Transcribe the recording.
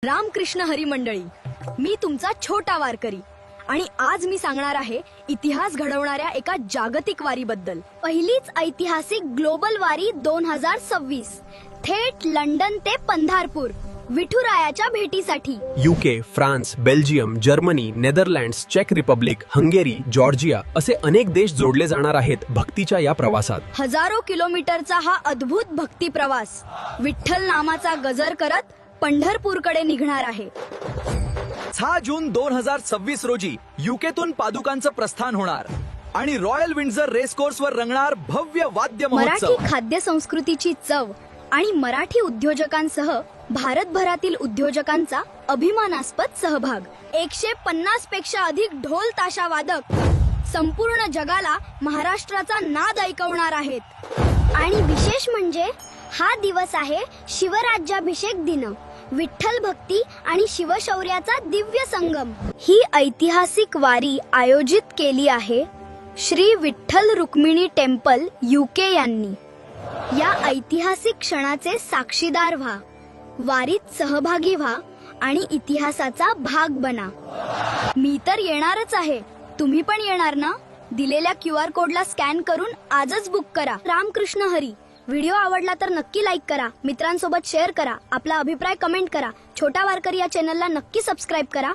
रामकृष्ण हरी मंडळी, मी तुमचा छोटा वारकरी आणि आज मी सांगणार आहे इतिहास घडवणाऱ्या एका जागतिक वारीबद्दल। पहिलीच ऐतिहासिक ग्लोबल वारी 2026 थेट लंडन ते पंढरपूर विठुरायाच्या भेटीसाठी। UK, France, Belgium, Germany, Netherlands, चेक रिपब्लिक, हंगेरी, जॉर्जिया असे अनेक देश जोडले जाणार आहेत भक्तीच्या या प्रवासात। हजारो किलोमीटरचा हा अद्भुत भक्ती प्रवास विठ्ठल नामाचा गजर करत पंढरपूरकडे निघणार आहे। 6 जून 2026 रोजी युकेतून पादुकांचं प्रस्थान होणार आणि रॉयल विंडझर रेस कोर्स वर रंगणार भव्य वाद्य मराठी महोत्सव। खाद्य संस्कृतीची चव आणि मराठी उद्योजकांसह भारतभरातील उद्योजकांचा अभिमानास्पद सहभाग। 150 पेक्षा अधिक ढोल ताशा वादक संपूर्ण जगाला महाराष्ट्राचा नाद ऐकवणार आहेत। आणि विशेष म्हणजे हा दिवस आहे शिवराज्याभिषेक दिन, विठ्ठल भक्ती आणि शिवशौर्याचा दिव्य संगम। ही ऐतिहासिक वारी आयोजित केली आहे श्री विठ्ठल रुक्मिणी टेम्पल UK यांनी। या ऐतिहासिक क्षणाचे साक्षीदार व्हा, वारीत सहभागी व्हा आणि इतिहासाचा भाग बना। मी तर येणारच आहे, तुम्ही पण येणार ना? दिलेल्या QR कोडला स्कॅन करून आजच बुक करा। रामकृष्ण हरी। व्हिडिओ आवडला तर नक्की लाईक करा, मित्रांसोबत शेअर करा, आपला अभिप्राय कमेंट करा। छोटा वारकरी या चॅनलला नक्की सबस्क्राईब करा।